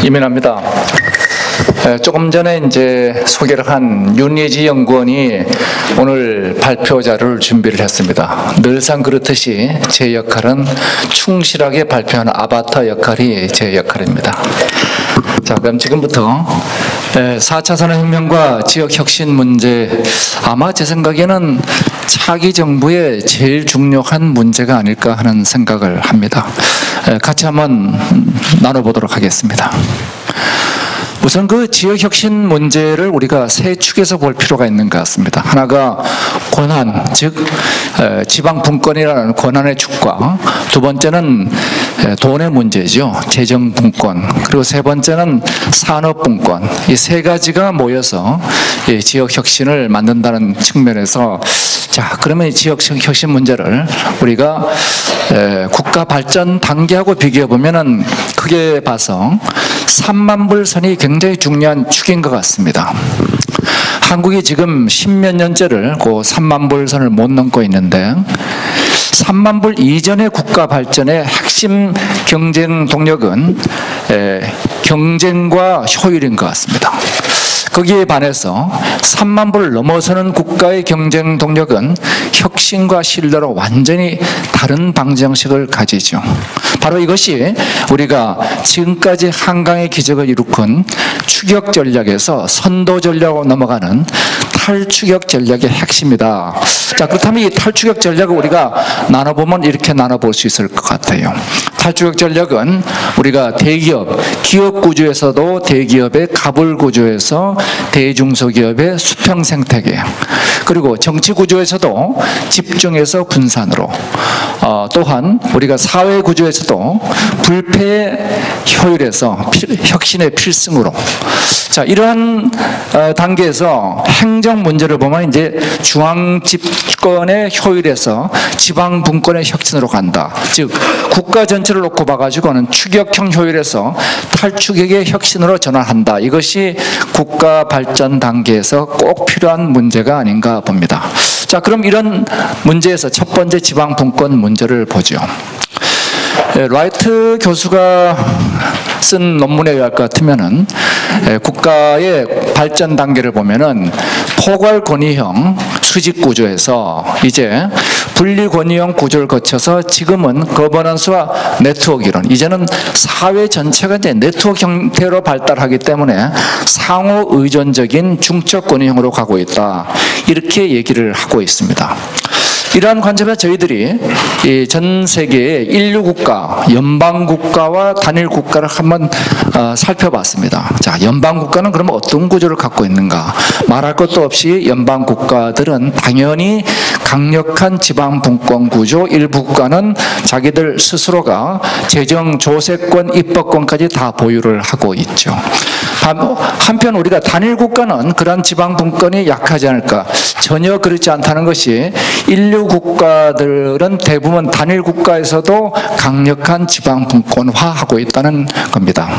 이민합니다. 조금 전에 이제 소개를 한 윤예지 연구원이 오늘 발표 자료를 준비를 했습니다. 늘상 그렇듯이 제 역할은 충실하게 발표하는 아바타 역할이 제 역할입니다. 자, 그럼 지금부터 4차 산업혁명과 지역혁신 문제, 아마 제 생각에는 차기 정부의 제일 중요한 문제가 아닐까 하는 생각을 합니다. 같이 한번 나눠보도록 하겠습니다. 우선 그 지역혁신 문제를 우리가 세 축에서 볼 필요가 있는 것 같습니다. 하나가 권한, 즉 지방분권이라는 권한의 축과, 두 번째는 돈의 문제죠. 재정분권. 그리고 세 번째는 산업분권. 이 세 가지가 모여서 지역혁신을 만든다는 측면에서, 자, 그러면 이 지역혁신 문제를 우리가 국가 발전 단계하고 비교해 보면은 크게 봐서 3만 불선이 굉장히 중요한 축인 것 같습니다. 한국이 지금 10몇 년째를 그 3만 불선을 못 넘고 있는데, 3만 불 이전의 국가 발전의 핵심 경쟁 동력은 경쟁과 효율인 것 같습니다. 거기에 반해서 3만 불을 넘어서는 국가의 경쟁 동력은 혁신과 신뢰로 완전히 다른 방정식을 가지죠. 바로 이것이 우리가 지금까지 한강의 기적을 일으킨 추격 전략에서 선도 전략으로 넘어가는 탈추격 전략의 핵심이다. 자, 그렇다면 이 탈추격 전략을 우리가 나눠보면 이렇게 나눠볼 수 있을 것 같아요. 탈추격 전략은 우리가 대기업, 기업 구조에서도 대기업의 가불 구조에서 대중소기업의 수평 생태계, 그리고 정치 구조에서도 집중해서 분산으로, 또한 우리가 사회 구조에서도 불패의 효율에서 혁신의 필승으로, 자, 이러한 단계에서 행정 문제를 보면 이제 중앙 집권의 효율에서 지방 분권의 혁신으로 간다. 즉 국가 전체를 놓고 봐가지고는 추격형 효율에서 탈추격의 혁신으로 전환한다. 이것이 국가 발전 단계에서 꼭 필요한 문제가 아닌가 봅니다. 자, 그럼 이런 문제에서 첫 번째 지방 분권 문제를 보죠. 라이트 교수가 쓴 논문에 의할 것 같으면은 국가의 발전 단계를 보면은 포괄 권위형 수직 구조에서 이제 분리 권위형 구조를 거쳐서 지금은 거버넌스와 네트워크 이론, 이제는 사회 전체가 이제 네트워크 형태로 발달하기 때문에 상호 의존적인 중적 권위형으로 가고 있다. 이렇게 얘기를 하고 있습니다. 이러한 관점에서 저희들이 전 세계의 인류국가, 연방국가와 단일국가를 한번 살펴봤습니다. 자, 연방국가는 그러면 어떤 구조를 갖고 있는가? 말할 것도 없이 연방국가들은 당연히 강력한 지방분권 구조, 일부 국가는 자기들 스스로가 재정, 조세권, 입법권까지 다 보유를 하고 있죠. 한편 우리가 단일국가는 그런 지방분권이 약하지 않을까? 전혀 그렇지 않다는 것이, 인류 국가들은 대부분 단일 국가에서도 강력한 지방분권화하고 있다는 겁니다.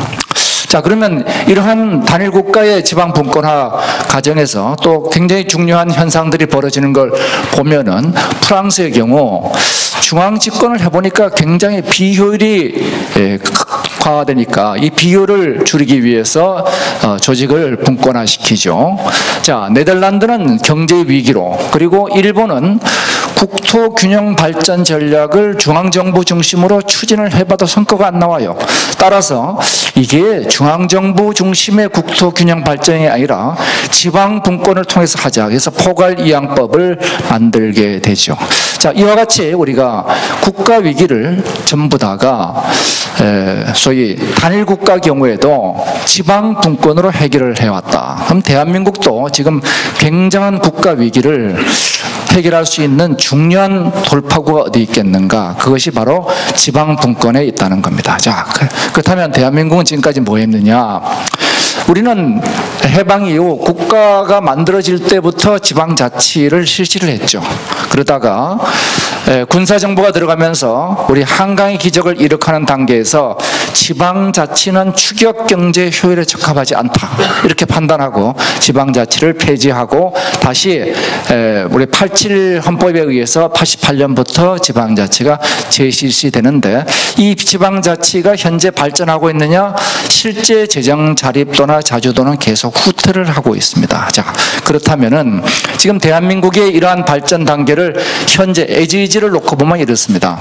자, 그러면 이러한 단일 국가의 지방분권화 과정에서 또 굉장히 중요한 현상들이 벌어지는 걸 보면은, 프랑스의 경우 중앙 집권을 해보니까 굉장히 비효율이 강화되니까 이 비효율을 줄이기 위해서 조직을 분권화시키죠. 자, 네덜란드는 경제 위기로, 그리고 일본은 국토 균형 발전 전략을 중앙정부 중심으로 추진을 해봐도 성과가 안 나와요. 따라서 이게 중앙정부 중심의 국토 균형 발전이 아니라 지방 분권을 통해서 하자. 그래서 포괄이양법을 만들게 되죠. 자, 이와 같이 우리가 국가 위기를 전부 다가 소위 단일 국가 경우에도 지방 분권으로 해결을 해왔다. 그럼 대한민국도 지금 굉장한 국가 위기를 해결할 수 있는 중요한 돌파구가 어디 있겠는가? 그것이 바로 지방 분권에 있다는 겁니다. 자, 그렇다면 대한민국은 지금까지 뭐 했느냐? 우리는 해방 이후 국가가 만들어질 때부터 지방자치를 실시를 했죠. 그러다가 군사정부가 들어가면서 우리 한강의 기적을 이룩하는 단계에서 지방자치는 추격경제 효율에 적합하지 않다 이렇게 판단하고 지방자치를 폐지하고 다시 우리 87 헌법에 의해서 88년부터 지방자치가 재실시되는데 이 지방자치가 현재 발전하고 있느냐? 실제 재정 자립도나 자주도는 계속 후퇴를 하고 있습니다. 자, 그렇다면은 지금 대한민국의 이러한 발전 단계를 현재 에지지를 놓고 보면 이렇습니다.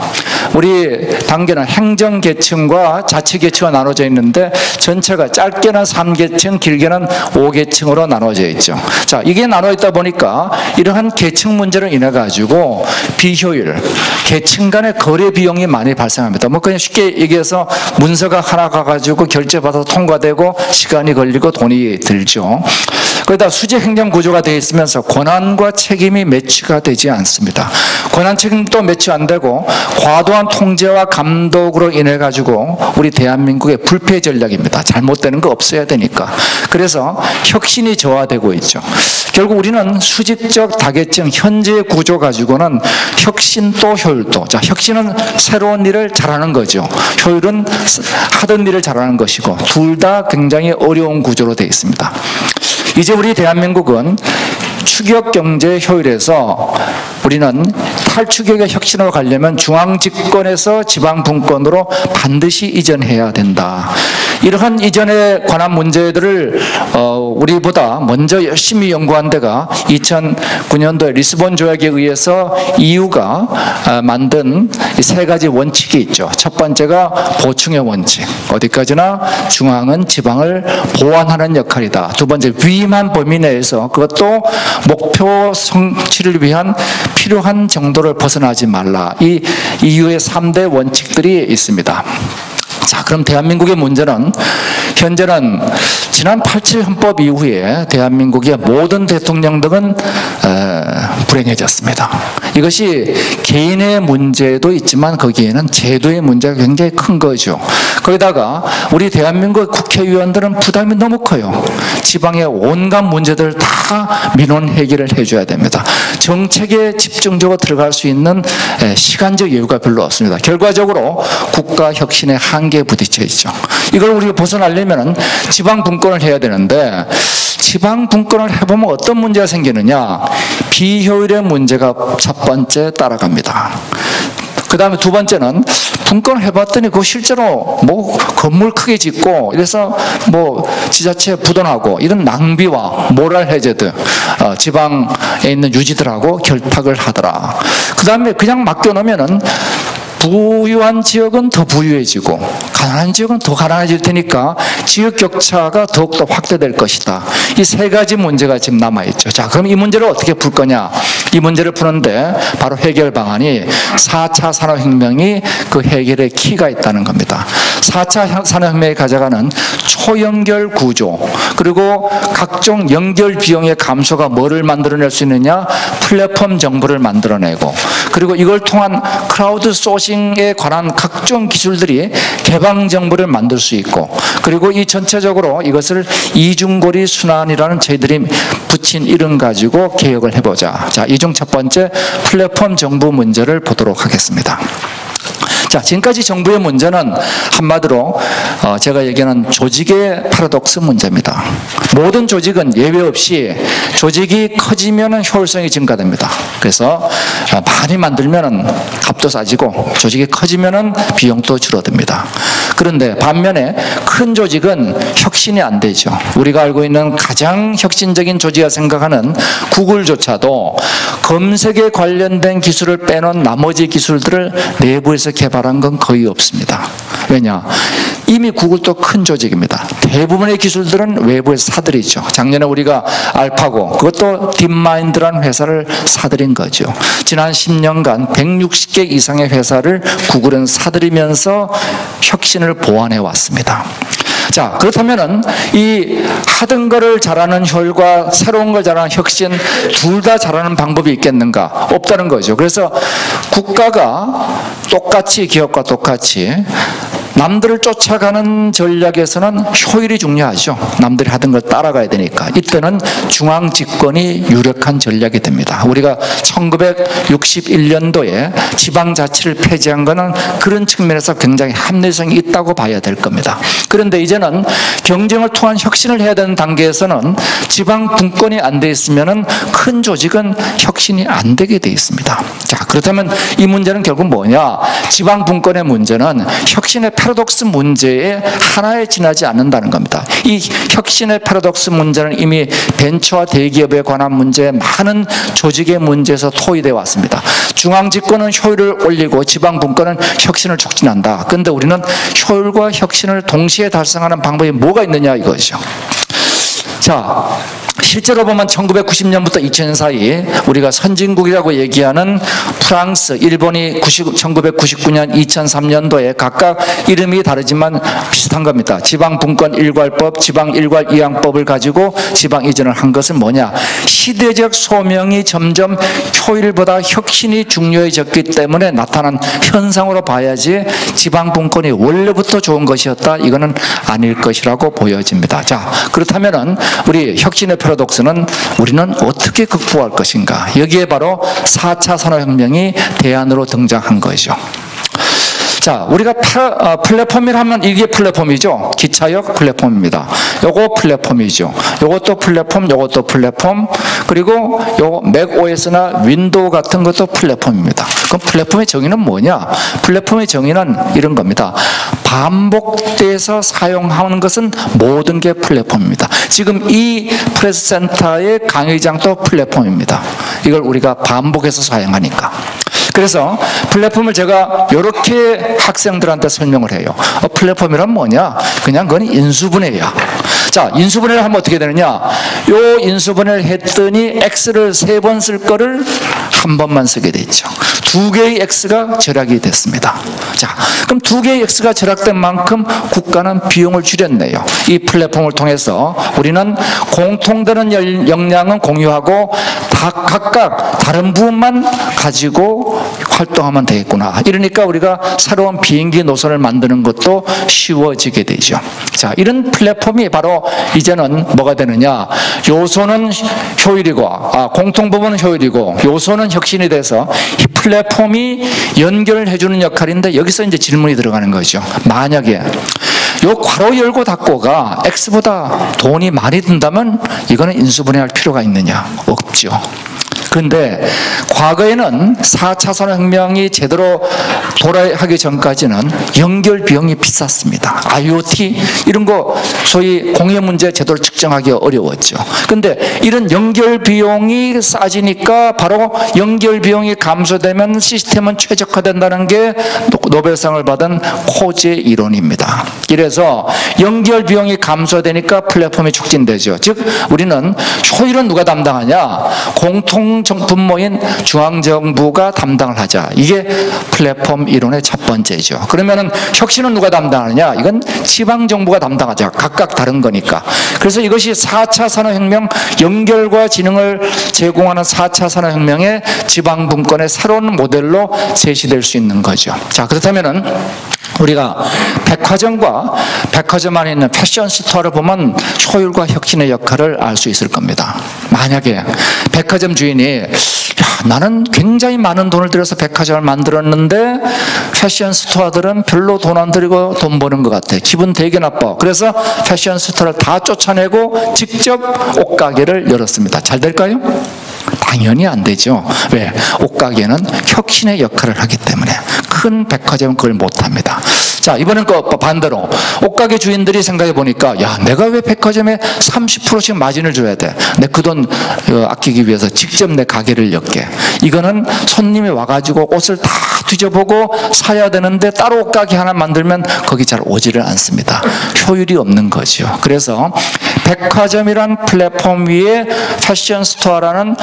우리 단계는 행정계층과 자치계층으로 나눠져 있는데 전체가 짧게는 3계층, 길게는 5계층으로 나눠져 있죠. 자, 이게 나눠 있다 보니까 이러한 계층 문제로 인해 가지고 비효율, 계층 간의 거래 비용이 많이 발생합니다. 뭐 그냥 쉽게 얘기해서 문서가 하나 가가지고 결제받아서 통과되고 시간이 걸리고 돈이 들죠. 거기다 수직 행정 구조가 되어 있으면서 권한과 책임이 매치가 되지 않습니다. 권한 책임도 매치 안 되고 과도한 통제와 감독으로 인해 가지고 우리 대한민국의 불패 전략입니다. 잘못되는 거 없어야 되니까. 그래서 혁신이 저하되고 있죠. 결국 우리는 수직적 다계층 현재 구조 가지고는 혁신도 효율도. 자, 혁신은 새로운 일을 잘하는 거죠. 효율은 하던 일을 잘하는 것이고 둘 다 굉장히 어려운 구조로 되어 있습니다. 이제 우리 대한민국은 추격경제 효율에서 우리는 탈추격의 혁신으로 가려면 중앙집권에서 지방분권으로 반드시 이전해야 된다. 이러한 이전에 관한 문제들을 우리보다 먼저 열심히 연구한 데가 2009년도에 리스본 조약에 의해서 EU가 만든 세 가지 원칙이 있죠. 첫 번째가 보충의 원칙. 어디까지나 중앙은 지방을 보완하는 역할이다. 두 번째, 위임한 범위 내에서 그것도 목표 성취를 위한 필요한 정도를 벗어나지 말라. 이 EU의 3대 원칙들이 있습니다. 자, 그럼 대한민국의 문제는 현재는 지난 87 헌법 이후에 대한민국의 모든 대통령들은 불행해졌습니다. 이것이 개인의 문제도 있지만 거기에는 제도의 문제가 굉장히 큰 거죠. 거기다가 우리 대한민국 국회의원들은 부담이 너무 커요. 지방의 온갖 문제들을 다 민원 해결을 해줘야 됩니다. 정책에 집중적으로 들어갈 수 있는 시간적 여유가 별로 없습니다. 결과적으로 국가 혁신의 한계에 부딪혀 있죠. 이걸 우리가 벗어나려면 지방 분권을 해야 되는데 지방 분권을 해보면 어떤 문제가 생기느냐? 비효율의 문제가 첫 번째 따라갑니다. 그 다음에 두 번째는 분권을 해봤더니 그 실제로 뭐 건물 크게 짓고 이래서 뭐 지자체 부도나고 이런 낭비와 모랄 해제들 지방에 있는 유지들하고 결탁을 하더라. 그 다음에 그냥 맡겨놓으면은 부유한 지역은 더 부유해지고 가난한 지역은 더 가난해질 테니까 지역 격차가 더욱더 확대될 것이다. 이 세 가지 문제가 지금 남아있죠. 자, 그럼 이 문제를 어떻게 풀 거냐? 이 문제를 푸는데 바로 해결 방안이 4차 산업혁명이 그 해결의 키가 있다는 겁니다. 4차 산업혁명이 가져가는 초연결 구조, 그리고 각종 연결 비용의 감소가 뭐를 만들어낼 수 있느냐? 플랫폼 정보를 만들어내고, 그리고 이걸 통한 크라우드 소싱에 관한 각종 기술들이 개방 정보를 만들 수 있고, 그리고 이 전체적으로 이것을 이중고리 순환이라는 저희들이 붙인 이름 가지고 개혁을 해보자. 자, 이 중 첫 번째 플랫폼 정보 문제를 보도록 하겠습니다. 자, 지금까지 정부의 문제는 한마디로 제가 얘기하는 조직의 파라독스 문제입니다. 모든 조직은 예외 없이 조직이 커지면 효율성이 증가됩니다. 그래서 많이 만들면 값도 싸지고 조직이 커지면 비용도 줄어듭니다. 그런데 반면에 큰 조직은 혁신이 안 되죠. 우리가 알고 있는 가장 혁신적인 조직이라 생각하는 구글조차도 검색에 관련된 기술을 빼놓은 나머지 기술들을 내부에서 개발한 건 거의 없습니다. 왜냐? 이미 구글도 큰 조직입니다. 대부분의 기술들은 외부에서 사들이죠. 작년에 우리가 알파고, 그것도 딥마인드라는 회사를 사들인 거죠. 지난 10년간 160개 이상의 회사를 구글은 사들이면서 혁신을 보완해 왔습니다. 자, 그렇다면은 이 하던 거를 잘하는 효율과 새로운 걸 잘하는 혁신 둘 다 잘하는 방법이 있겠는가? 없다는 거죠. 그래서 국가가 똑같이 기업과 똑같이 남들을 쫓아가는 전략에서는 효율이 중요하죠. 남들이 하던 걸 따라가야 되니까. 이때는 중앙 집권이 유력한 전략이 됩니다. 우리가 1961년도에 지방자치를 폐지한 것은 그런 측면에서 굉장히 합리성이 있다고 봐야 될 겁니다. 그런데 이제는 경쟁을 통한 혁신을 해야 되는 단계에서는 지방 분권이 안 돼 있으면 큰 조직은 혁신이 안 되게 돼 있습니다. 자, 그렇다면 이 문제는 결국 뭐냐? 지방 분권의 문제는 혁신의 패러독스 문제에 하나에 지나지 않는다는 겁니다. 이 혁신의 패러독스 문제는 이미 벤처와 대기업에 관한 문제, 많은 조직의 문제에서 토의되어 왔습니다. 중앙 집권은 효율을 올리고 지방 분권은 혁신을 촉진한다. 그런데 우리는 효율과 혁신을 동시에 달성하는 방법이 뭐가 있느냐 이것이죠. 자, 실제로 보면 1990년부터 2000년 사이 우리가 선진국이라고 얘기하는 프랑스, 일본이 1999년, 2003년도에 각각 이름이 다르지만 비슷한 겁니다. 지방분권 일괄법, 지방일괄이양법을 가지고 지방 이전을 한 것은 뭐냐? 시대적 소명이 점점 효율보다 혁신이 중요해졌기 때문에 나타난 현상으로 봐야지 지방분권이 원래부터 좋은 것이었다, 이거는 아닐 것이라고 보여집니다. 자, 그렇다면은 우리 혁신의 패러독스는 우리는 어떻게 극복할 것인가? 여기에 바로 4차 산업혁명이 대안으로 등장한 거죠. 자, 우리가 플랫폼이라 하면 이게 플랫폼이죠. 기차역 플랫폼입니다. 요거 플랫폼이죠. 요것도 플랫폼, 요것도 플랫폼, 그리고 요 맥OS나 윈도우 같은 것도 플랫폼입니다. 그럼 플랫폼의 정의는 뭐냐? 플랫폼의 정의는 이런 겁니다. 반복돼서 사용하는 것은 모든 게 플랫폼입니다. 지금 이 프레스센터의 강의장도 플랫폼입니다. 이걸 우리가 반복해서 사용하니까. 그래서 플랫폼을 제가 이렇게 학생들한테 설명을 해요. 플랫폼이란 뭐냐? 그냥 그건 인수분해야. 자, 인수분해를 하면 어떻게 되느냐? 요 인수분해를 했더니 X를 3번 쓸 거를 한 번만 쓰게 됐죠. 2개의 X가 절약이 됐습니다. 자, 그럼 2개의 X가 절약된 만큼 국가는 비용을 줄였네요. 이 플랫폼을 통해서 우리는 공통되는 역량은 공유하고 다 각각 다른 부분만 가지고 활동하면 되겠구나. 이러니까 우리가 새로운 비행기 노선을 만드는 것도 쉬워지게 되죠. 자, 이런 플랫폼이 바로 이제는 뭐가 되느냐? 요소는 효율이고, 공통 부분은 효율이고, 요소는 혁신이 돼서 이 플랫폼이 연결해주는 역할인데, 여기서 이제 질문이 들어가는 거죠. 만약에 요 괄호 열고 닫고가 X보다 돈이 많이 든다면 이거는 인수분해할 필요가 있느냐? 없죠. 그런데 과거에는 4차 산업혁명이 제대로 도래하기 전까지는 연결 비용이 비쌌습니다. IoT 이런 거 소위 공해 문제 제대로 측정하기 어려웠죠. 그런데 이런 연결 비용이 싸지니까 바로 연결 비용이 감소되면 시스템은 최적화된다는 게 노벨상을 받은 코지의 이론입니다. 이래서 연결 비용이 감소되니까 플랫폼이 촉진되죠. 즉 우리는 효율은 누가 담당하냐? 공통 분모인 중앙정부가 담당을 하자. 이게 플랫폼 이론의 첫 번째죠. 그러면은 혁신은 누가 담당하느냐? 이건 지방정부가 담당하자. 각각 다른 거니까. 그래서 이것이 4차 산업혁명, 연결과 지능을 제공하는 4차 산업혁명의 지방분권의 새로운 모델로 제시될 수 있는 거죠. 자, 그렇다면은 우리가 백화점과 백화점 안에 있는 패션 스토어를 보면 효율과 혁신의 역할을 알 수 있을 겁니다. 만약에 백화점 주인이 나는 굉장히 많은 돈을 들여서 백화점을 만들었는데 패션 스토어들은 별로 돈 안 들이고 돈 버는 것 같아. 기분 되게 나빠. 그래서 패션 스토어를 다 쫓아내고 직접 옷가게를 열었습니다. 잘 될까요? 당연히 안 되죠. 왜? 옷가게는 혁신의 역할을 하기 때문에. 큰 백화점은 그걸 못합니다. 자, 이번엔 반대로 옷가게 주인들이 생각해 보니까, 야, 내가 왜 백화점에 30%씩 마진을 줘야 돼? 내 그 돈 아끼기 위해서 직접 내 가게를 열게. 이거는 손님이 와가지고 옷을 다 뒤져보고 사야 되는데 따로 옷가게 하나 만들면 거기 잘 오지를 않습니다. 효율이 없는 거죠. 그래서 백화점이란 플랫폼 위에 패션 스토어라는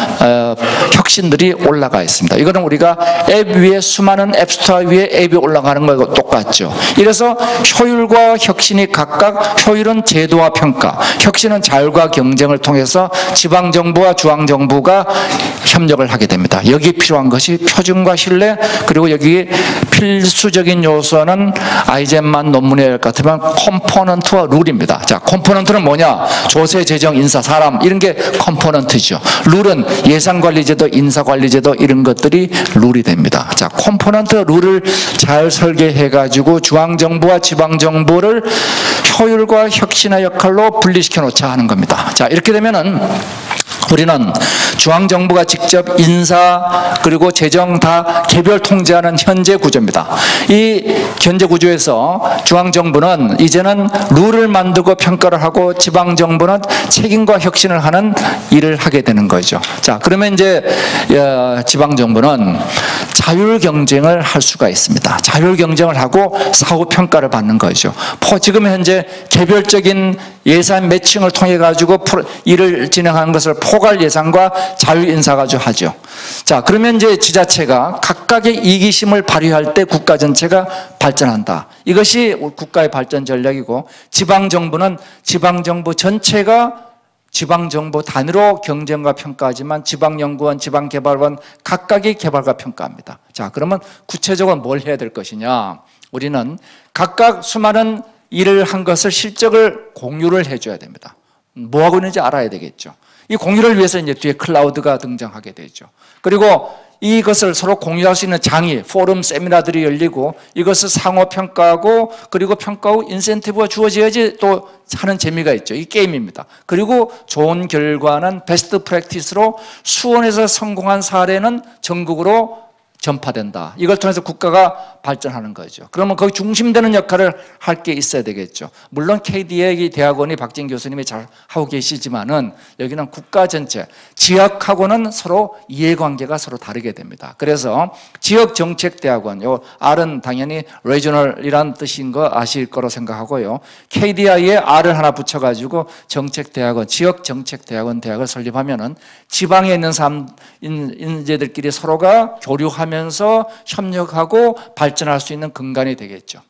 혁신들이 올라가 있습니다. 이거는 우리가 앱 위에 수많은 앱스토어 위에 앱이 올라가는 거하고 똑같죠. 이래서 효율과 혁신이 각각, 효율은 제도와 평가, 혁신은 자율과 경쟁을 통해서 지방정부와 중앙정부가 협력을 하게 됩니다. 여기 필요한 것이 표준과 신뢰, 그리고 여기 필수적인 요소는 아이젠만 논문에 할 것 같으면 컴포넌트와 룰입니다. 자, 컴포넌트는 뭐냐? 조세, 재정, 인사, 사람 이런 게 컴포넌트죠. 룰은 예산관리제도, 인사관리제도 이런 것들이 룰이 됩니다. 자, 컴포넌트 룰을 잘 설계해가지고 중앙정부와 지방정부를 효율과 혁신의 역할로 분리시켜 놓자 하는 겁니다. 자, 이렇게 되면은 우리는 중앙정부가 직접 인사 그리고 재정 다 개별 통제하는 현재 구조입니다. 이 현재 구조에서 중앙정부는 이제는 룰을 만들고 평가를 하고 지방정부는 책임과 혁신을 하는 일을 하게 되는 거죠. 자, 그러면 이제 지방정부는 자율 경쟁을 할 수가 있습니다. 자율 경쟁을 하고 사후 평가를 받는 거죠. 지금 현재 개별적인 예산 매칭을 통해 가지고 일을 진행하는 것을 포괄 예산과 자율 인사 가지고 하죠. 자, 그러면 이제 지자체가 각각의 이기심을 발휘할 때 국가 전체가 발전한다. 이것이 국가의 발전 전략이고, 지방정부는 지방정부 전체가 지방정부 단위로 경쟁과 평가하지만 지방연구원, 지방개발원 각각의 개발과 평가합니다. 자, 그러면 구체적으로 뭘 해야 될 것이냐? 우리는 각각 수많은 일을 한 것을 실적을 공유를 해줘야 됩니다. 뭐 하고 있는지 알아야 되겠죠. 이 공유를 위해서 이제 뒤에 클라우드가 등장하게 되죠. 그리고 이것을 서로 공유할 수 있는 장이, 포럼, 세미나들이 열리고 이것을 상호 평가하고 그리고 평가 후 인센티브가 주어져야지 또 하는 재미가 있죠. 이 게임입니다. 그리고 좋은 결과는 베스트 프랙티스로 수원에서 성공한 사례는 전국으로 전파된다. 이걸 통해서 국가가 발전하는 거죠. 그러면 거기 중심되는 역할을 할 게 있어야 되겠죠. 물론 KD의 대학원이 박진 교수님이 잘 하고 계시지만은 여기는 국가 전체, 지역하고는 서로 이해관계가 서로 다르게 됩니다. 그래서 지역정책대학원, 요 R은 당연히 regional이란 뜻인 거 아실 거로 생각하고요. KDI에 R을 하나 붙여가지고 정책대학원, 지역정책대학원 대학을 설립하면은 지방에 있는 인재들끼리 서로가 교류하면서 협력하고 발전할 수 있는 근간이 되겠죠.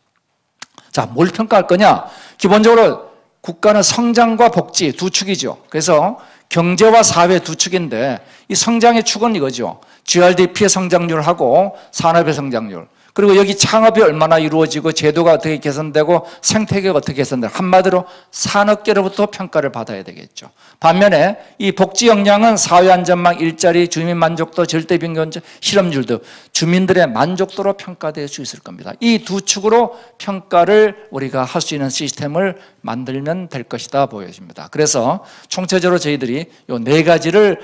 자, 뭘 평가할 거냐? 기본적으로 국가는 성장과 복지 두 축이죠. 그래서 경제와 사회 두 축인데 이 성장의 축은 이거죠. GRDP의 성장률하고 산업의 성장률. 그리고 여기 창업이 얼마나 이루어지고 제도가 어떻게 개선되고 생태계가 어떻게 개선되고 한마디로 산업계로부터 평가를 받아야 되겠죠. 반면에 이 복지 역량은 사회안전망, 일자리, 주민 만족도, 절대빈곤, 실업률 등 주민들의 만족도로 평가될 수 있을 겁니다. 이 두 축으로 평가를 우리가 할 수 있는 시스템을 만들면 될 것이다 보여집니다. 그래서 총체적으로 저희들이 이 네 가지를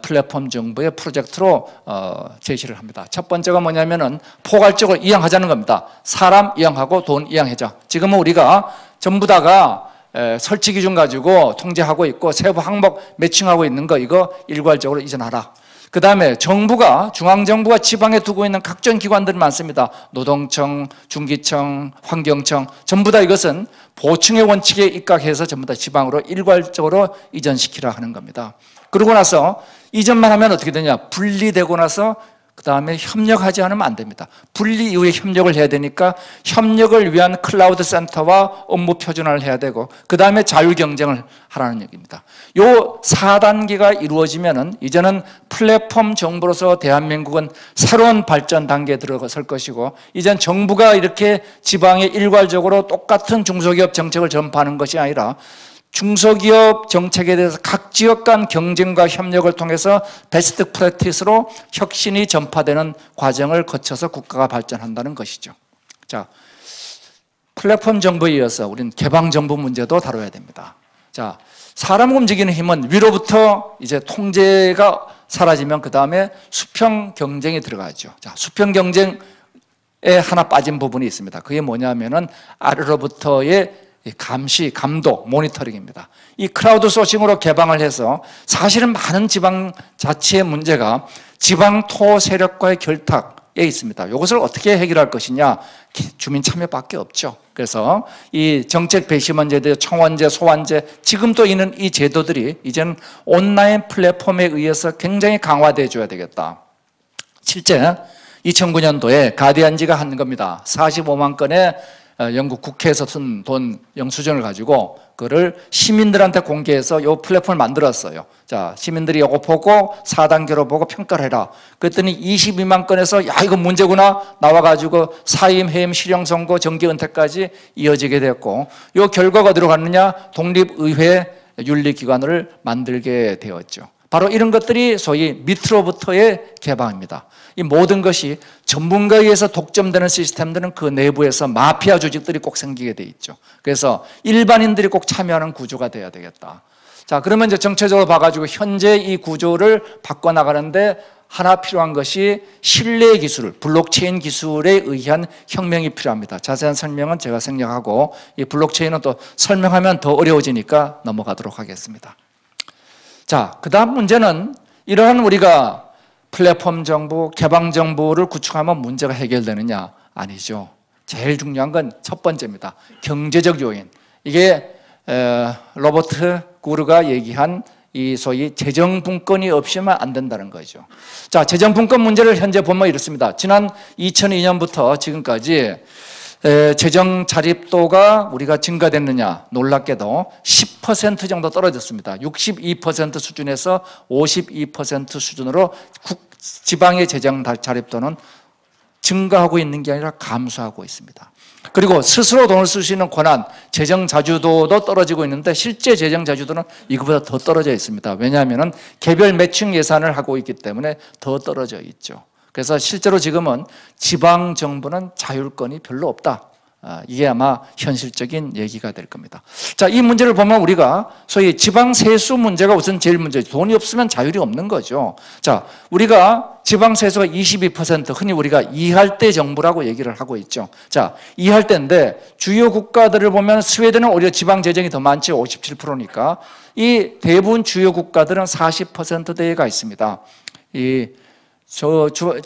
플랫폼 정부의 프로젝트로 제시를 합니다. 첫 번째가 뭐냐면은 포괄적으로 이양하자는 겁니다. 사람 이양하고 돈 이양하자. 지금은 우리가 전부 다가 설치 기준 가지고 통제하고 있고 세부 항목 매칭하고 있는 거 이거 일괄적으로 이전하라. 그 다음에 정부가, 중앙정부가 지방에 두고 있는 각종 기관들이 많습니다. 노동청, 중기청, 환경청 전부 다 이것은 보충의 원칙에 입각해서 전부 다 지방으로 일괄적으로 이전시키라 하는 겁니다. 그러고 나서 이전만 하면 어떻게 되냐? 분리되고 나서 그 다음에 협력하지 않으면 안 됩니다. 분리 이후에 협력을 해야 되니까 협력을 위한 클라우드 센터와 업무 표준화를 해야 되고 그 다음에 자율 경쟁을 하라는 얘기입니다. 요 4단계가 이루어지면은 이제는 플랫폼 정부로서 대한민국은 새로운 발전 단계에 들어설 것이고 이젠 정부가 이렇게 지방에 일괄적으로 똑같은 중소기업 정책을 전파하는 것이 아니라 중소기업 정책에 대해서 각 지역 간 경쟁과 협력을 통해서 베스트 프랙티스로 혁신이 전파되는 과정을 거쳐서 국가가 발전한다는 것이죠. 자, 플랫폼 정부에 이어서 우리는 개방 정부 문제도 다뤄야 됩니다. 자, 사람 움직이는 힘은 위로부터 이제 통제가 사라지면 그 다음에 수평 경쟁이 들어가죠. 자, 수평 경쟁에 하나 빠진 부분이 있습니다. 그게 뭐냐면은 아래로부터의 감시, 감독, 모니터링입니다. 이 크라우드 소싱으로 개방을 해서 사실은 많은 지방자치의 문제가 지방토 세력과의 결탁에 있습니다. 이것을 어떻게 해결할 것이냐? 주민 참여밖에 없죠. 그래서 이 정책 배심원제도, 청원제, 소환제 지금도 있는 이 제도들이 이제는 온라인 플랫폼에 의해서 굉장히 강화되어 줘야 되겠다. 실제 2009년도에 가디언지가 한 겁니다. 45만 건의 영국 국회에서 쓴 돈 영수증을 가지고 그거를 시민들한테 공개해서 이 플랫폼을 만들었어요. 자, 시민들이 이거 보고 4단계로 보고 평가를 해라. 그랬더니 22만 건에서 야, 이거 문제구나 나와가지고 사임, 해임, 실형 선고, 정기 은퇴까지 이어지게 됐고, 이 결과가 어디로 갔느냐? 독립의회 윤리기관을 만들게 되었죠. 바로 이런 것들이 소위 밑으로부터의 개방입니다. 이 모든 것이 전문가에 의해서 독점되는 시스템들은 그 내부에서 마피아 조직들이 꼭 생기게 돼 있죠. 그래서 일반인들이 꼭 참여하는 구조가 돼야 되겠다. 자, 그러면 이제 정체적으로 봐가지고 현재 이 구조를 바꿔나가는데 하나 필요한 것이 신뢰 기술, 블록체인 기술에 의한 혁명이 필요합니다. 자세한 설명은 제가 생략하고 이 블록체인은 또 설명하면 더 어려워지니까 넘어가도록 하겠습니다. 자, 그 다음 문제는 이러한 우리가 플랫폼 정부, 개방 정부를 구축하면 문제가 해결되느냐? 아니죠. 제일 중요한 건 첫 번째입니다. 경제적 요인. 이게 로버트 구르가 얘기한 이 소위 재정분권이 없이면 안 된다는 거죠. 자, 재정분권 문제를 현재 보면 이렇습니다. 지난 2002년부터 지금까지 재정 자립도가 우리가 증가됐느냐? 놀랍게도 10% 정도 떨어졌습니다. 62% 수준에서 52% 수준으로 지방의 재정 자립도는 증가하고 있는 게 아니라 감소하고 있습니다. 그리고 스스로 돈을 쓸 수 있는 권한, 재정 자주도도 떨어지고 있는데 실제 재정 자주도는 이거보다 더 떨어져 있습니다. 왜냐하면 개별 매칭 예산을 하고 있기 때문에 더 떨어져 있죠. 그래서 실제로 지금은 지방 정부는 자율권이 별로 없다. 이게 아마 현실적인 얘기가 될 겁니다. 자, 이 문제를 보면 우리가 소위 지방 세수 문제가 우선 제일 문제죠. 돈이 없으면 자율이 없는 거죠. 자, 우리가 지방 세수가 22%, 흔히 우리가 2할대 정부라고 얘기를 하고 있죠. 자, 2할대인데 주요 국가들을 보면 스웨덴은 오히려 지방 재정이 더 많지, 57%니까 이 대부분 주요 국가들은 40%대가 있습니다.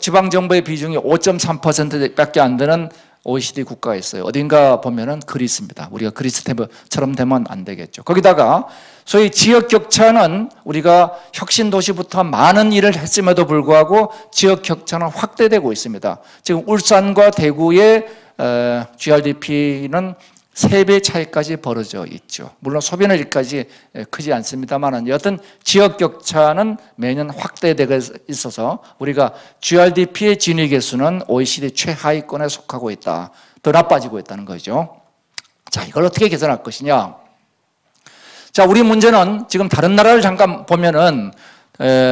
지방 정부의 비중이 5.3%밖에 안 되는 OECD 국가가 있어요. 어딘가 보면은 그리스입니다. 우리가 그리스처럼 되면 안 되겠죠. 거기다가 소위 지역 격차는 우리가 혁신 도시부터 많은 일을 했음에도 불구하고 지역 격차는 확대되고 있습니다. 지금 울산과 대구의 GRDP는 3배 차이까지 벌어져 있죠. 물론 소비는 여기까지 크지 않습니다만 여하튼 지역 격차는 매년 확대되고 있어서 우리가 GRDP의 진위 개수는 OECD 최하위권에 속하고 있다. 더 나빠지고 있다는 거죠. 자, 이걸 어떻게 개선할 것이냐. 자, 우리 문제는 지금 다른 나라를 잠깐 보면은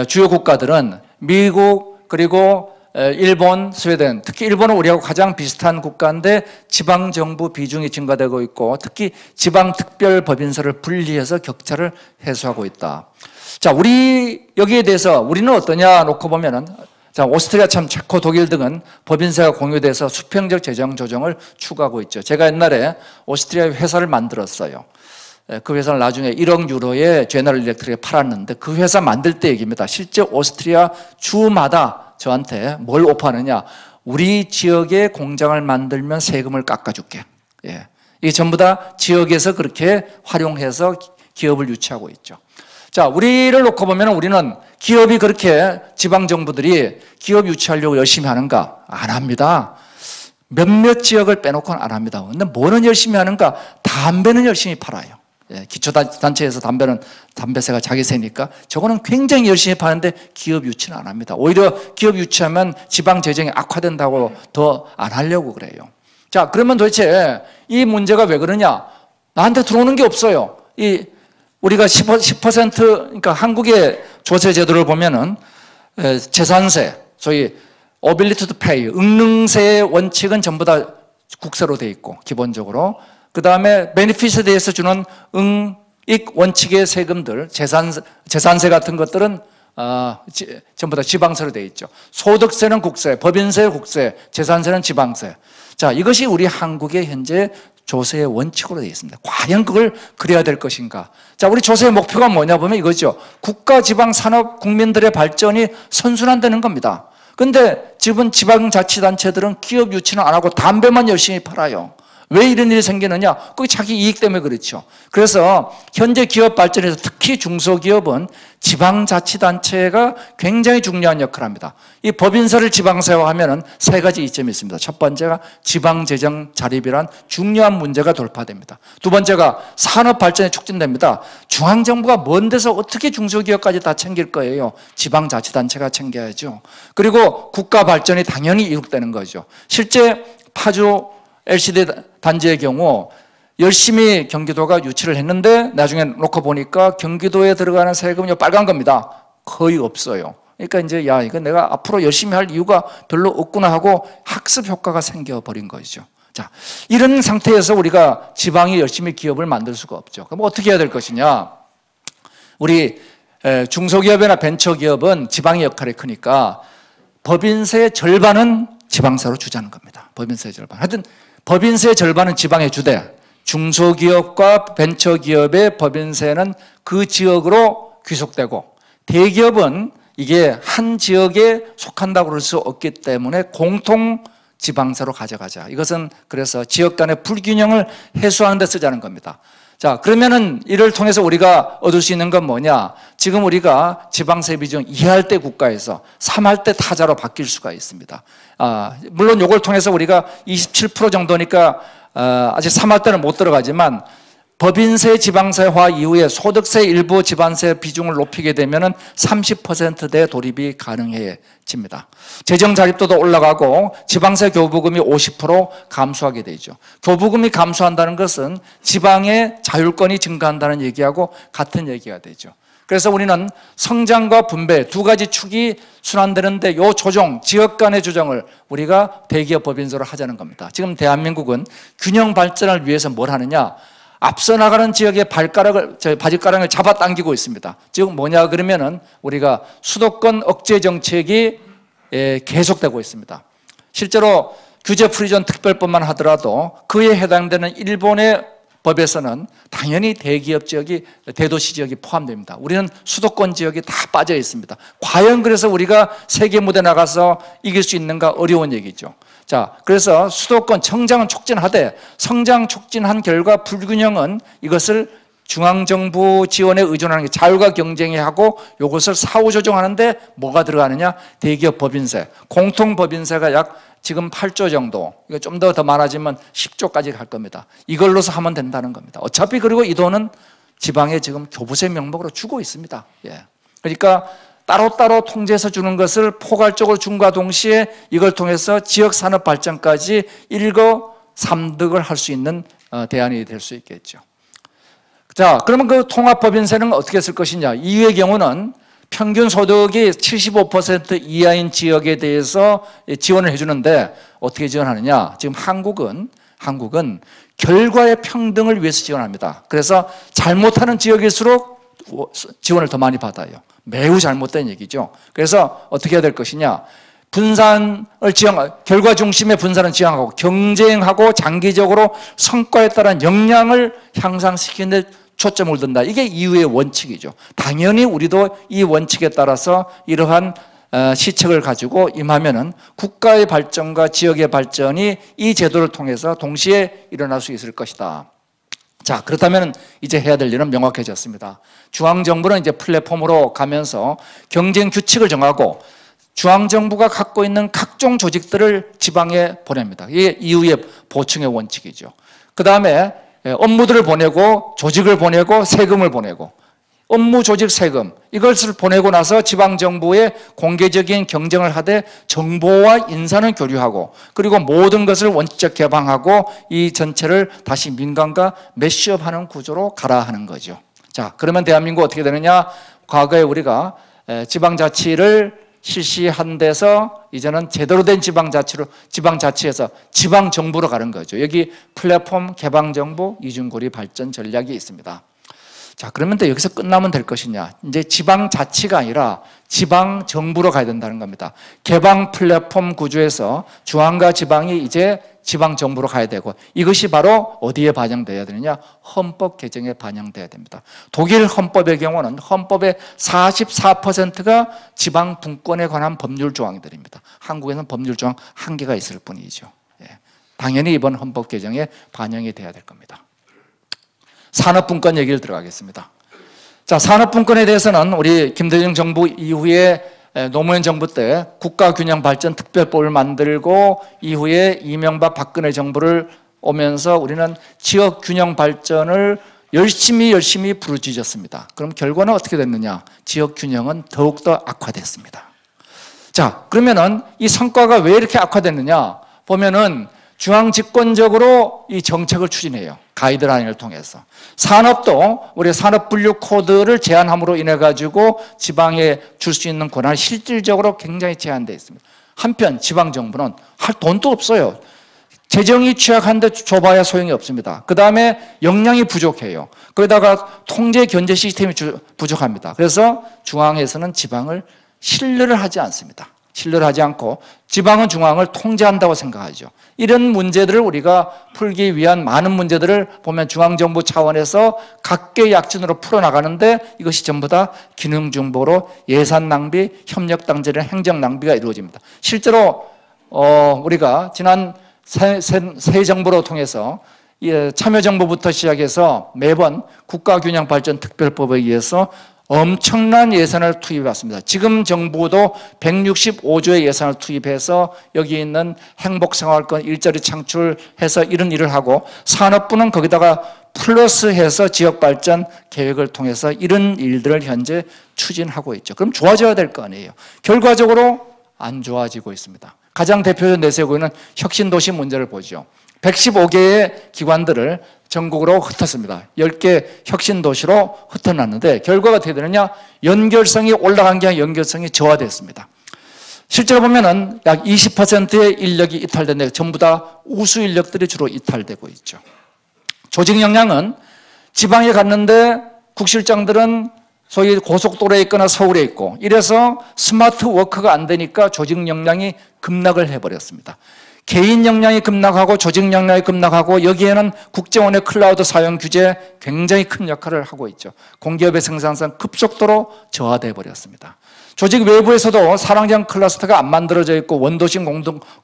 주요 국가들은 미국 그리고 일본, 스웨덴, 특히 일본은 우리하고 가장 비슷한 국가인데 지방정부 비중이 증가되고 있고 특히 지방특별법인서를 분리해서 격차를 해소하고 있다. 자, 우리 여기에 대해서 우리는 어떠냐 놓고 보면은 자, 오스트리아, 참 체코, 독일 등은 법인세가 공유돼서 수평적 재정 조정을 추구하고 있죠. 제가 옛날에 오스트리아 회사를 만들었어요. 그 회사를 나중에 1억 유로에 제너럴 일렉트릭에 팔았는데 그 회사 만들 때 얘기입니다. 실제 오스트리아 주마다 저한테 뭘 오퍼하느냐, 우리 지역에 공장을 만들면 세금을 깎아줄게. 예. 이게 전부 다 지역에서 그렇게 활용해서 기업을 유치하고 있죠. 자, 우리를 놓고 보면 우리는 기업이 그렇게 지방정부들이 기업 유치하려고 열심히 하는가? 안 합니다. 몇몇 지역을 빼놓고는 안 합니다. 근데 뭐는 열심히 하는가? 담배는 열심히 팔아요. 예, 기초단체에서 담배세가 자기 세니까 저거는 굉장히 열심히 파는데 기업 유치는 안 합니다. 오히려 기업 유치하면 지방 재정이 악화된다고 더 안 하려고 그래요. 자, 그러면 도대체 이 문제가 왜 그러냐? 나한테 들어오는 게 없어요. 우리가 10% 그러니까 한국의 조세 제도를 보면은 재산세, 소위 ability to pay, 응능세의 원칙은 전부 다 국세로 돼 있고 기본적으로. 그 다음에 베네핏에 대해서 주는 응익 원칙의 세금들, 재산세 같은 것들은 전부 다 지방세로 되어 있죠. 소득세는 국세, 법인세 국세, 재산세는 지방세. 자, 이것이 우리 한국의 현재 조세의 원칙으로 되어 있습니다. 과연 그걸 그래야 될 것인가? 자, 우리 조세의 목표가 뭐냐 보면 이거죠. 국가, 지방, 산업, 국민들의 발전이 선순환되는 겁니다. 근데 지금 지방자치단체들은 기업 유치는 안 하고 담배만 열심히 팔아요. 왜 이런 일이 생기느냐? 그게 자기 이익 때문에 그렇죠. 그래서 현재 기업 발전에서 특히 중소기업은 지방자치단체가 굉장히 중요한 역할을 합니다. 이 법인세를 지방세화하면 세 가지 이점이 있습니다. 첫 번째가 지방재정 자립이란 중요한 문제가 돌파됩니다. 두 번째가 산업발전이 촉진됩니다. 중앙정부가 먼 데서 어떻게 중소기업까지 다 챙길 거예요? 지방자치단체가 챙겨야죠. 그리고 국가 발전이 당연히 이룩되는 거죠. 실제 파주 LCD 단지의 경우 열심히 경기도가 유치를 했는데 나중에 놓고 보니까 경기도에 들어가는 세금이 빨간 겁니다. 거의 없어요. 그러니까 이제 야, 이거 내가 앞으로 열심히 할 이유가 별로 없구나 하고 학습 효과가 생겨버린 거죠. 자, 이런 상태에서 우리가 지방이 열심히 기업을 만들 수가 없죠. 그럼 어떻게 해야 될 것이냐? 우리 중소기업이나 벤처기업은 지방의 역할이 크니까 법인세의 절반은 지방세로 주자는 겁니다. 법인세의 절반. 하여튼 법인세의 절반은 지방에 주되 중소기업과 벤처기업의 법인세는 그 지역으로 귀속되고 대기업은 이게 한 지역에 속한다고 그럴 수 없기 때문에 공통 지방세로 가져가자. 이것은 그래서 지역 간의 불균형을 해소하는 데 쓰자는 겁니다. 자, 그러면은 이를 통해서 우리가 얻을 수 있는 건 뭐냐? 지금 우리가 지방세 비중 2할 때 국가에서 3할 때 타자로 바뀔 수가 있습니다. 물론 이걸 통해서 우리가 27% 정도니까 아직 3할 때는 못 들어가지만 법인세 지방세화 이후에 소득세 일부 지방세 비중을 높이게 되면 30%대 돌입이 가능해집니다. 재정 자립도도 올라가고 지방세 교부금이 50% 감소하게 되죠. 교부금이 감소한다는 것은 지방의 자율권이 증가한다는 얘기하고 같은 얘기가 되죠. 그래서 우리는 성장과 분배 두 가지 축이 순환되는데 이 조정, 지역 간의 조정을 우리가 대기업 법인세로 하자는 겁니다. 지금 대한민국은 균형 발전을 위해서 뭘 하느냐? 앞서 나가는 지역의 바짓가랑을 잡아당기고 있습니다. 즉 뭐냐 그러면은 우리가 수도권 억제 정책이 계속되고 있습니다. 실제로 규제 프리존 특별법만 하더라도 그에 해당되는 일본의 법에서는 당연히 대기업 지역이 대도시 지역이 포함됩니다. 우리는 수도권 지역이 다 빠져 있습니다. 과연 그래서 우리가 세계 무대 나가서 이길 수 있는가 어려운 얘기죠. 자, 그래서 수도권 성장은 촉진하되 성장 촉진한 결과 불균형은 이것을 중앙정부 지원에 의존하는 게 자율과 경쟁이 하고 이것을 사후 조정하는데 뭐가 들어가느냐? 대기업 법인세, 공통 법인세가 약 지금 8조 정도, 이거 좀 더 많아지면 10조까지 갈 겁니다. 이걸로서 하면 된다는 겁니다. 어차피 그리고 이 돈은 지방에 지금 교부세 명목으로 주고 있습니다. 그러니까 따로따로 통제해서 주는 것을 포괄적으로 준과 동시에 이걸 통해서 지역 산업 발전까지 일거삼득을 할 수 있는 대안이 될 수 있겠죠. 자, 그러면 그 통합법인세는 어떻게 쓸 것이냐? 이유의 경우는 평균 소득이 75% 이하인 지역에 대해서 지원을 해주는데 어떻게 지원하느냐? 지금 한국은 결과의 평등을 위해서 지원합니다. 그래서 잘못하는 지역일수록 지원을 더 많이 받아요. 매우 잘못된 얘기죠. 그래서 어떻게 해야 될 것이냐? 결과 중심의 분산을 지향하고 경쟁하고 장기적으로 성과에 따른 역량을 향상시키는 데 초점을 둔다. 이게 이유의 원칙이죠. 당연히 우리도 이 원칙에 따라서 이러한 시책을 가지고 임하면은 국가의 발전과 지역의 발전이 이 제도를 통해서 동시에 일어날 수 있을 것이다. 자, 그렇다면 이제 해야 될 일은 명확해졌습니다. 중앙정부는 이제 플랫폼으로 가면서 경쟁 규칙을 정하고 중앙정부가 갖고 있는 각종 조직들을 지방에 보냅니다. 이게 이후의 보충의 원칙이죠. 그 다음에 업무들을 보내고 조직을 보내고 세금을 보내고 업무, 조직, 세금 이것을 보내고 나서 지방정부의 공개적인 경쟁을 하되 정보와 인사는 교류하고 그리고 모든 것을 원칙적 개방하고 이 전체를 다시 민간과 매시업하는 구조로 가라 하는 거죠. 자, 그러면 대한민국 어떻게 되느냐? 과거에 우리가 지방자치를 실시한 데서 이제는 제대로 된 지방자치에서 지방정부로 가는 거죠. 여기 플랫폼 개방정부 이중고리 발전 전략이 있습니다. 자, 그러면 또 여기서 끝나면 될 것이냐? 이제 지방자치가 아니라 지방정부로 가야 된다는 겁니다. 개방 플랫폼 구조에서 중앙과 지방이 이제 지방정부로 가야 되고 이것이 바로 어디에 반영돼야 되느냐? 헌법 개정에 반영돼야 됩니다. 독일 헌법의 경우는 헌법의 44%가 지방 분권에 관한 법률 조항들입니다. 한국에는 법률 조항 한 개가 있을 뿐이죠. 당연히 이번 헌법 개정에 반영이 돼야 될 겁니다. 산업분권 얘기를 들어가겠습니다. 자, 산업분권에 대해서는 우리 김대중 정부 이후에 노무현 정부 때 국가균형발전특별법을 만들고 이후에 이명박 박근혜 정부를 오면서 우리는 지역균형발전을 열심히 부르짖었습니다. 그럼 결과는 어떻게 됐느냐? 지역균형은 더욱더 악화됐습니다. 자, 그러면은 이 성과가 왜 이렇게 악화됐느냐? 보면은 중앙집권적으로 이 정책을 추진해요. 가이드라인을 통해서. 산업도 우리 산업분류 코드를 제한함으로 인해 가지고 지방에 줄 수 있는 권한이 실질적으로 굉장히 제한되어 있습니다. 한편 지방정부는 할 돈도 없어요. 재정이 취약한데 줘봐야 소용이 없습니다. 그 다음에 역량이 부족해요. 거기다가 통제 견제 시스템이 부족합니다. 그래서 중앙에서는 지방을 신뢰를 하지 않습니다. 신뢰를 하지 않고 지방은 중앙을 통제한다고 생각하죠. 이런 문제들을 우리가 풀기 위한 많은 문제들을 보면 중앙정부 차원에서 각계 약진으로 풀어나가는데 이것이 전부 다 기능중보로 예산 낭비, 협력 당제는 행정 낭비가 이루어집니다. 실제로 우리가 지난 새 정부로 통해서 참여정부부터 시작해서 매번 국가균형발전특별법에 의해서 엄청난 예산을 투입해왔습니다. 지금 정부도 165조의 예산을 투입해서 여기 있는 행복생활권 일자리 창출해서 이런 일을 하고 산업부는 거기다가 플러스해서 지역발전 계획을 통해서 이런 일들을 현재 추진하고 있죠. 그럼 좋아져야 될 거 아니에요. 결과적으로 안 좋아지고 있습니다. 가장 대표적으로 내세우고 있는 혁신도시 문제를 보죠. 115개의 기관들을 전국으로 흩었습니다. 10개 혁신도시로 흩어놨는데 결과가 어떻게 되느냐? 연결성이 올라간 게 아니라 연결성이 저하됐습니다. 실제로 보면은 약 20%의 인력이 이탈됐는데 전부 다 우수 인력들이 주로 이탈되고 있죠. 조직 역량은 지방에 갔는데 국실장들은 소위 고속도로에 있거나 서울에 있고 이래서 스마트 워크가 안 되니까 조직 역량이 급락을 해버렸습니다. 개인 역량이 급락하고 조직 역량이 급락하고 여기에는 국정원의 클라우드 사용 규제 굉장히 큰 역할을 하고 있죠. 공기업의 생산성 급속도로 저하돼 버렸습니다. 조직 외부에서도 사랑장 클러스터가 안 만들어져 있고 원도심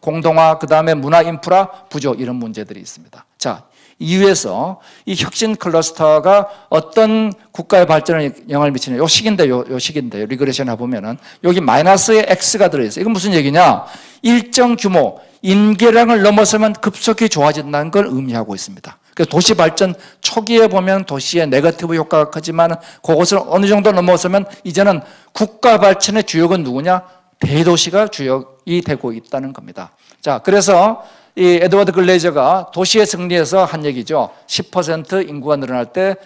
공동화, 그 다음에 문화 인프라 부족 이런 문제들이 있습니다. 자, 이유에서 이 혁신 클러스터가 어떤 국가의 발전에 영향을 미치냐. 요 식인데요. 리그레션에 보면은 여기 마이너스의 X가 들어있어요. 이건 무슨 얘기냐? 일정 규모, 인계량을 넘어서면 급속히 좋아진다는 걸 의미하고 있습니다. 그래서 도시 발전 초기에 보면 도시의 네거티브 효과가 크지만 그것을 어느 정도 넘어서면 이제는 국가 발전의 주역은 누구냐? 대도시가 주역이 되고 있다는 겁니다. 자, 그래서 이 에드워드 글레이저가 도시의 승리에서 한 얘기죠. 10% 인구가 늘어날 때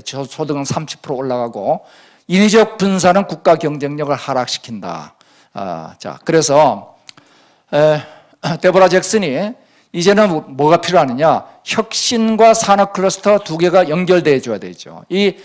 소득은 30% 올라가고 인위적 분산은 국가 경쟁력을 하락시킨다. 자, 그래서 데보라 잭슨이 이제는 뭐가 필요하느냐? 혁신과 산업 클러스터 두 개가 연결되어 줘야 되죠. 이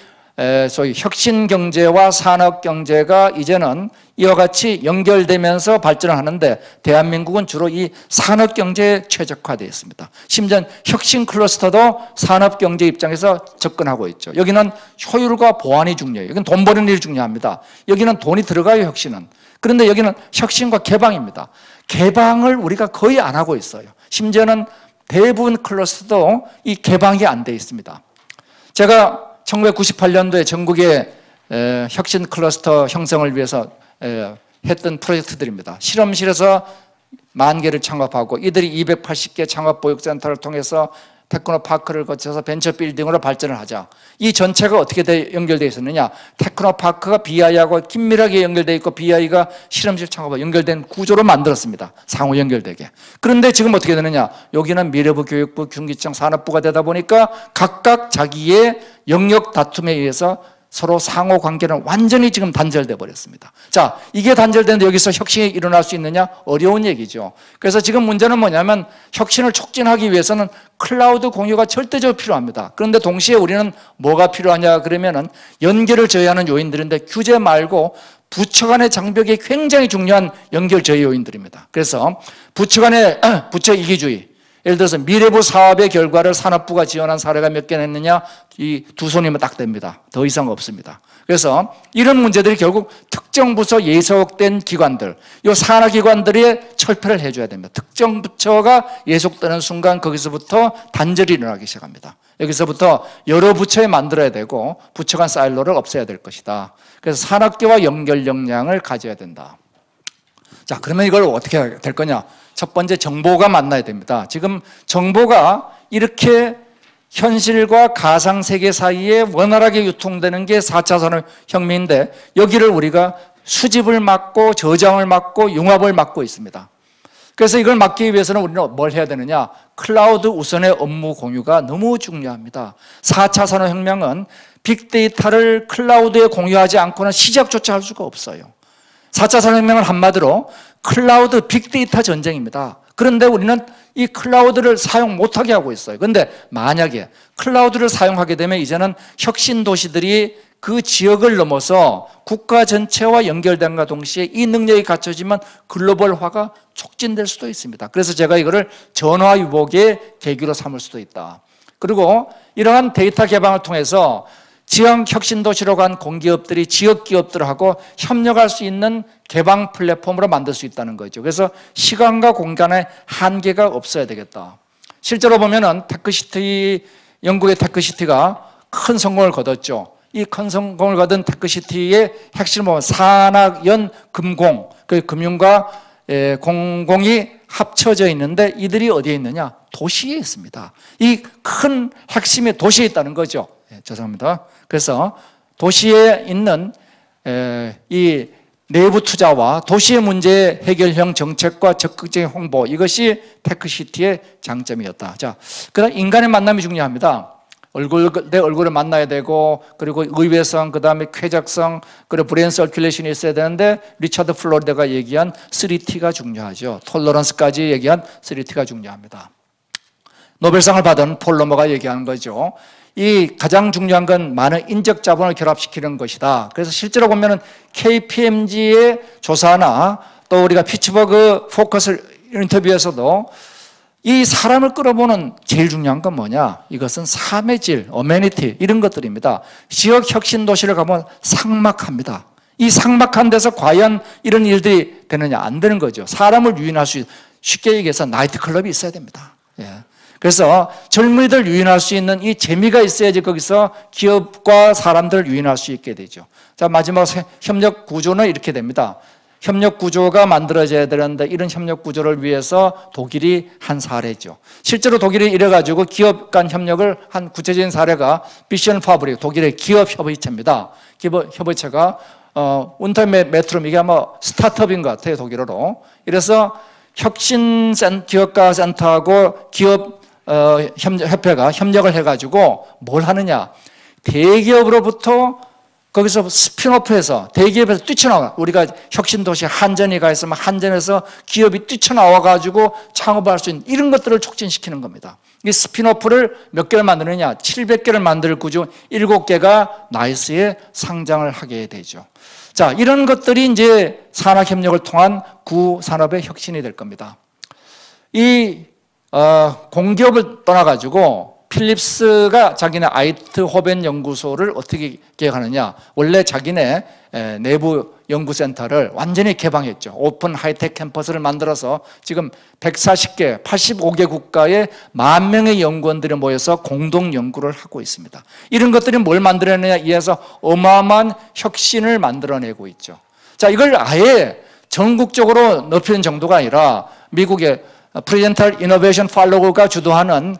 소위 혁신 경제와 산업 경제가 이제는 이와 같이 연결되면서 발전을 하는데 대한민국은 주로 이 산업 경제에 최적화되어 있습니다. 심지어 혁신 클러스터도 산업 경제 입장에서 접근하고 있죠. 여기는 효율과 보안이 중요해요. 여기는 돈 버는 일이 중요합니다. 여기는 돈이 들어가요, 혁신은. 그런데 여기는 혁신과 개방입니다. 개방을 우리가 거의 안 하고 있어요. 심지어는 대부분 클러스터도 이 개방이 안 돼 있습니다. 제가 1998년도에 전국의 혁신 클러스터 형성을 위해서 했던 프로젝트들입니다. 실험실에서 10,000개를 창업하고 이들이 280개 창업보육센터를 통해서 테크노파크를 거쳐서 벤처빌딩으로 발전을 하자. 이 전체가 어떻게 연결되어 있었느냐? 테크노파크가 BI하고 긴밀하게 연결되어 있고 BI가 실험실 창업과 연결된 구조로 만들었습니다. 상호 연결되게. 그런데 지금 어떻게 되느냐? 여기는 미래부, 교육부, 경기청, 산업부가 되다 보니까 각각 자기의 영역 다툼에 의해서 서로 상호 관계는 완전히 지금 단절돼 버렸습니다. 자, 이게 단절되는데 여기서 혁신이 일어날 수 있느냐? 어려운 얘기죠. 그래서 지금 문제는 뭐냐면 혁신을 촉진하기 위해서는 클라우드 공유가 절대적으로 필요합니다. 그런데 동시에 우리는 뭐가 필요하냐 그러면은 연결을 저해하는 요인들인데 규제 말고 부처 간의 장벽이 굉장히 중요한 연결 저해 요인들입니다. 그래서 부처 간의 부처 이기주의, 예를 들어서 미래부 사업의 결과를 산업부가 지원한 사례가 몇 개나 있느냐? 이 두 손이면 딱 됩니다. 더 이상 없습니다. 그래서 이런 문제들이 결국 특정 부처 예속된 기관들, 이 산하기관들이 철폐를 해줘야 됩니다. 특정 부처가 예속되는 순간 거기서부터 단절이 일어나기 시작합니다. 여기서부터 여러 부처에 만들어야 되고 부처 간 사일로를 없애야 될 것이다. 그래서 산업계와 연결 역량을 가져야 된다. 자, 그러면 이걸 어떻게 해야 될 거냐? 첫 번째, 정보가 만나야 됩니다. 지금 정보가 이렇게 현실과 가상세계 사이에 원활하게 유통되는 게 4차 산업혁명인데 여기를 우리가 수집을 막고 저장을 막고 융합을 막고 있습니다. 그래서 이걸 막기 위해서는 우리는 뭘 해야 되느냐? 클라우드 우선의 업무 공유가 너무 중요합니다. 4차 산업혁명은 빅데이터를 클라우드에 공유하지 않고는 시작조차 할 수가 없어요. 4차 산업혁명은 한마디로 클라우드 빅데이터 전쟁입니다. 그런데 우리는 이 클라우드를 사용 못하게 하고 있어요. 그런데 만약에 클라우드를 사용하게 되면 이제는 혁신 도시들이 그 지역을 넘어서 국가 전체와 연결됨과 동시에 이 능력이 갖춰지면 글로벌화가 촉진될 수도 있습니다. 그래서 제가 이거를 전화위복의 계기로 삼을 수도 있다. 그리고 이러한 데이터 개방을 통해서 지역 혁신 도시로 간 공기업들이 지역 기업들하고 협력할 수 있는 개방 플랫폼으로 만들 수 있다는 거죠. 그래서 시간과 공간의 한계가 없어야 되겠다. 실제로 보면은 테크시티, 영국의 테크시티가 큰 성공을 거뒀죠. 이 큰 성공을 거둔 테크시티의 핵심을 보면 산학, 금공, 그 금융과 공공이 합쳐져 있는데 이들이 어디에 있느냐? 도시에 있습니다. 이 큰 핵심이 도시에 있다는 거죠. 죄송합니다. 그래서 도시에 있는 이 내부 투자와 도시의 문제 해결형 정책과 적극적인 홍보, 이것이 테크시티의 장점이었다. 자, 그다음 인간의 만남이 중요합니다. 내 얼굴을 만나야 되고, 그리고 의외성, 그 다음에 쾌적성, 그리고 브레인 서큘레이션이 있어야 되는데 리차드 플로리다가 얘기한 3T가 중요하죠. 톨러런스까지 얘기한 3T가 중요합니다. 노벨상을 받은 폴 러머가 얘기하는 거죠. 이 가장 중요한 건 많은 인적 자본을 결합시키는 것이다. 그래서 실제로 보면은 KPMG의 조사나 또 우리가 피츠버그 포커스 인터뷰에서도 이 사람을 끌어보는 제일 중요한 건 뭐냐? 이것은 삶의 질, 어메니티 이런 것들입니다. 지역 혁신 도시를 가보면 삭막합니다. 이 삭막한 데서 과연 이런 일들이 되느냐? 안 되는 거죠. 사람을 유인할 수, 쉽게 얘기해서 나이트클럽이 있어야 됩니다. 예. 그래서 젊은이들 유인할 수 있는 이 재미가 있어야지 거기서 기업과 사람들을 유인할 수 있게 되죠. 자, 마지막 협력 구조는 이렇게 됩니다. 협력 구조가 만들어져야 되는데 이런 협력 구조를 위해서 독일이 한 사례죠. 실제로 독일이 이래가지고 기업 간 협력을 한 구체적인 사례가 비션 파브릭, 독일의 기업 협의체입니다. 기업 협의체가 운터 메트롬, 이게 아마 스타트업인 것 같아요, 독일어로. 이래서 혁신 기업가 센터하고 기업 협회가 협력을 해가지고 뭘 하느냐? 대기업으로부터 거기서 스핀오프해서 대기업에서 뛰쳐나와, 우리가 혁신도시 한전이 가 있으면 한전에서 기업이 뛰쳐나와가지고 창업할 수 있는 이런 것들을 촉진시키는 겁니다. 이 스핀오프를 몇 개를 만드느냐? 700개를 만들 구조 7개가 나이스에 상장을 하게 되죠. 자, 이런 것들이 이제 산학협력을 통한 구산업의 혁신이 될 겁니다. 이 공기업을 떠나가지고 필립스가 자기네 아이트호벤 연구소를 어떻게 계획하느냐? 원래 자기네 내부 연구센터를 완전히 개방했죠. 오픈 하이텍 캠퍼스를 만들어서 지금 140개, 85개 국가의 10,000명의 연구원들이 모여서 공동 연구를 하고 있습니다. 이런 것들이 뭘 만들어내냐? 이에서 어마어마한 혁신을 만들어내고 있죠. 자, 이걸 아예 전국적으로 넓히는 정도가 아니라 미국의 프레젠탈 이노베이션 팔로우가 주도하는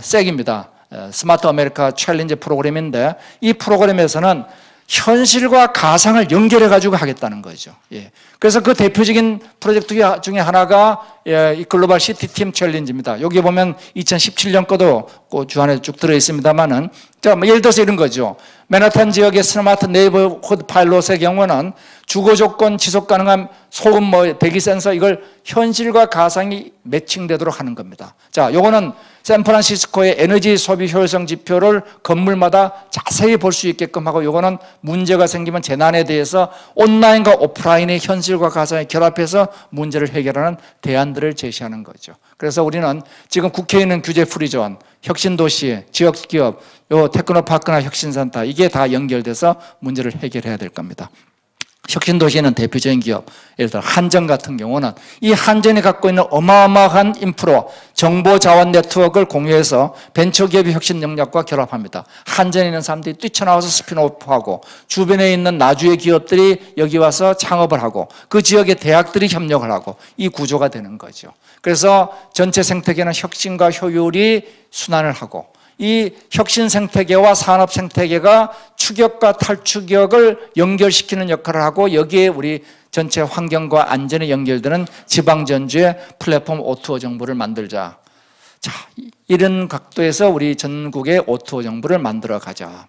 섹입니다. 스마트 아메리카 챌린지 프로그램인데 이 프로그램에서는 현실과 가상을 연결해 가지고 하겠다는 거죠. 예. 그래서 그 대표적인 프로젝트 중에 하나가 이 글로벌 시티팀 챌린지입니다. 여기 보면 2017년 거도 그 주안에 쭉 들어 있습니다만은, 자, 예를 들어서 이런 거죠. 맨하탄 지역의 스마트 네이버후드 파일럿의 경우는 주거 조건 지속 가능한 소음 대기 센서 이걸 현실과 가상이 매칭되도록 하는 겁니다. 자, 요거는 샌프란시스코의 에너지 소비 효율성 지표를 건물마다 자세히 볼 수 있게끔 하고, 요거는 문제가 생기면 재난에 대해서 온라인과 오프라인의 현실과 가상을 결합해서 문제를 해결하는 대안들을 제시하는 거죠. 그래서 우리는 지금 국회에 있는 규제 프리존, 혁신도시, 지역기업, 요 테크노파크나 혁신센터 이게 다 연결돼서 문제를 해결해야 될 겁니다. 혁신도시에는 대표적인 기업, 예를 들어 한전 같은 경우는 이 한전이 갖고 있는 어마어마한 인프라, 정보자원 네트워크를 공유해서 벤처기업의 혁신 능력과 결합합니다. 한전에 있는 사람들이 뛰쳐나와서 스핀오프하고, 주변에 있는 나주의 기업들이 여기 와서 창업을 하고, 그 지역의 대학들이 협력을 하고, 이 구조가 되는 거죠. 그래서 전체 생태계는 혁신과 효율이 순환을 하고, 이 혁신 생태계와 산업 생태계가 추격과 탈추격을 연결시키는 역할을 하고, 여기에 우리 전체 환경과 안전에 연결되는 지방전주의 플랫폼 O2O 정부를 만들자. 자, 이런 각도에서 우리 전국의 O2O 정부를 만들어 가자.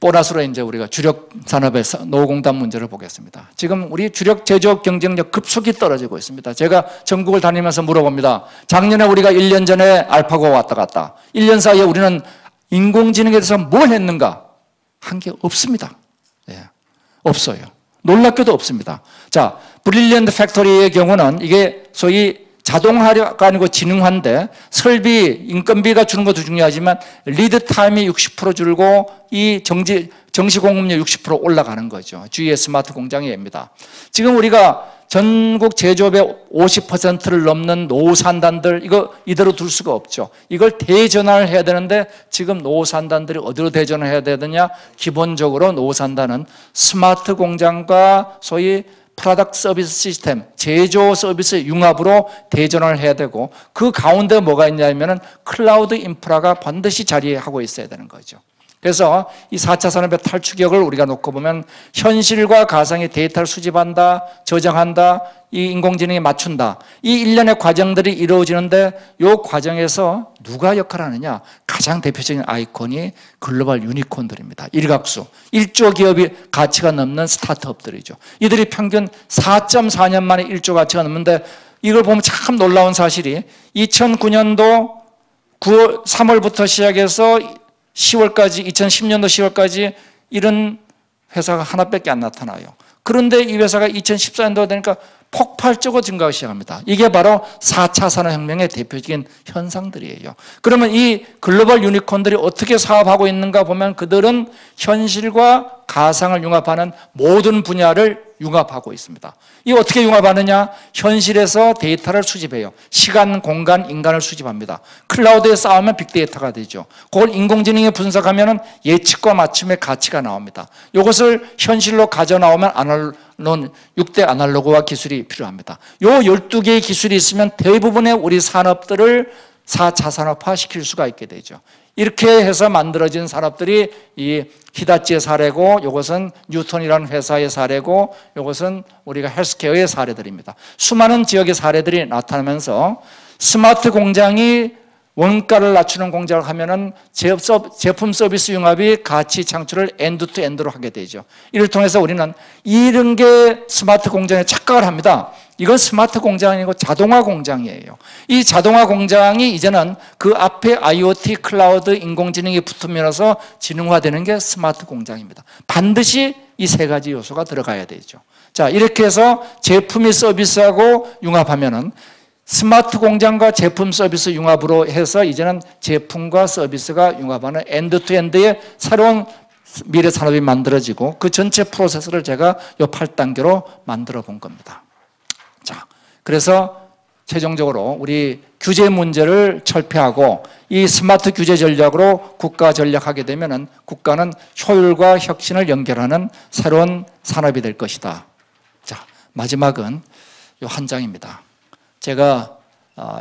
보너스로 이제 우리가 주력 산업의 노후공단 문제를 보겠습니다. 지금 우리 주력 제조업 경쟁력 급속히 떨어지고 있습니다. 제가 전국을 다니면서 물어봅니다. 작년에 우리가 1년 전에 알파고 왔다 갔다. 1년 사이에 우리는 인공지능에 대해서 뭘 했는가? 한 게 없습니다. 예, 없어요. 놀랍게도 없습니다. 자, 브릴리언트 팩토리의 경우는 이게 소위 자동화가 아니고 지능화인데, 설비, 인건비가 주는 것도 중요하지만 리드 타임이 60% 줄고 이 정시 공급률 60% 올라가는 거죠. 주위의 스마트 공장입니다. 지금 우리가 전국 제조업의 50%를 넘는 노후산단들, 이거 이대로 둘 수가 없죠. 이걸 대전환을 해야 되는데, 지금 노후산단들이 어디로 대전을 해야 되느냐? 기본적으로 노후산단은 스마트 공장과 소위 프로덕트 서비스 시스템, 제조 서비스 융합으로 대전환을 해야 되고, 그 가운데 뭐가 있냐면은 클라우드 인프라가 반드시 자리하고 있어야 되는 거죠. 그래서 이 4차 산업의 탈추격을 우리가 놓고 보면, 현실과 가상의 데이터를 수집한다, 저장한다, 이 인공지능에 맞춘다, 이 일련의 과정들이 이루어지는데, 이 과정에서 누가 역할을 하느냐? 가장 대표적인 아이콘이 글로벌 유니콘들입니다. 일각수, 1조 기업이 가치가 넘는 스타트업들이죠. 이들이 평균 4.4년 만에 1조 가치가 넘는데, 이걸 보면 참 놀라운 사실이 2009년도 3월부터 시작해서 10월까지, 2010년도 10월까지 이런 회사가 하나밖에 안 나타나요. 그런데 이 회사가 2014년도가 되니까 폭발적으로 증가하기 시작합니다. 이게 바로 4차 산업혁명의 대표적인 현상들이에요. 그러면 이 글로벌 유니콘들이 어떻게 사업하고 있는가 보면, 그들은 현실과 가상을 융합하는 모든 분야를 융합하고 있습니다. 이 어떻게 융합하느냐? 현실에서 데이터를 수집해요. 시간, 공간, 인간을 수집합니다. 클라우드에 쌓으면 빅데이터가 되죠. 그걸 인공지능에 분석하면 예측과 맞춤의 가치가 나옵니다. 이것을 현실로 가져나오면 6대 아날로그화 기술이 필요합니다. 이 12개의 기술이 있으면 대부분의 우리 산업들을 4차 산업화 시킬 수가 있게 되죠. 이렇게 해서 만들어진 산업들이 이 히다치의 사례고, 이것은 뉴턴이라는 회사의 사례고, 이것은 우리가 헬스케어의 사례들입니다. 수많은 지역의 사례들이 나타나면서 스마트 공장이 원가를 낮추는 공장을 하면은 제품 서비스 융합이 가치 창출을 엔드 투 엔드로 하게 되죠. 이를 통해서 우리는 이런 게 스마트 공장에 착각을 합니다. 이건 스마트 공장이 아니고 자동화 공장이에요. 이 자동화 공장이 이제는 그 앞에 IoT, 클라우드, 인공지능이 붙으면서 지능화되는 게 스마트 공장입니다. 반드시 이 세 가지 요소가 들어가야 되죠. 자, 이렇게 해서 제품이 서비스하고 융합하면은 스마트 공장과 제품 서비스 융합으로 해서 이제는 제품과 서비스가 융합하는 엔드투엔드의 새로운 미래 산업이 만들어지고, 그 전체 프로세스를 제가 이 8단계로 만들어 본 겁니다. 자, 그래서 최종적으로 우리 규제 문제를 철폐하고 이 스마트 규제 전략으로 국가 전략하게 되면은 국가는 효율과 혁신을 연결하는 새로운 산업이 될 것이다. 자, 마지막은 이 한 장입니다. 제가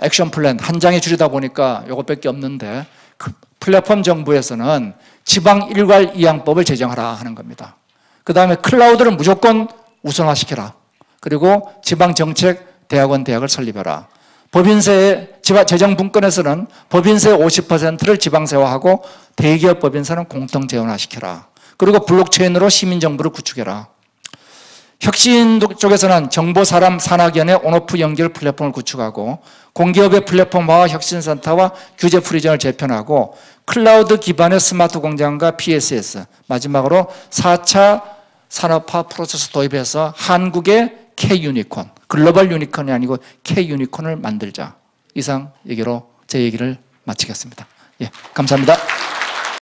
액션 플랜 한 장에 줄이다 보니까 이것밖에 없는데, 그 플랫폼 정부에서는 지방 일괄 이양법을 제정하라 하는 겁니다. 그 다음에 클라우드를 무조건 우선화시켜라. 그리고 지방 정책 대학원 대학을 설립해라. 법인세 재정분권에서는 법인세 50%를 지방세화하고 대기업 법인세는 공통 재원화시켜라. 그리고 블록체인으로 시민정부를 구축해라. 혁신 쪽에서는 정보, 사람, 산학연의 온오프 연결 플랫폼을 구축하고 공기업의 플랫폼화와 혁신센터와 규제 프리즘을 재편하고 클라우드 기반의 스마트 공장과 PSS, 마지막으로 4차 산업화 프로세스 도입해서 한국의 K-유니콘, 글로벌 유니콘이 아니고 K-유니콘을 만들자. 이상 얘기로 제 얘기를 마치겠습니다. 예, 감사합니다.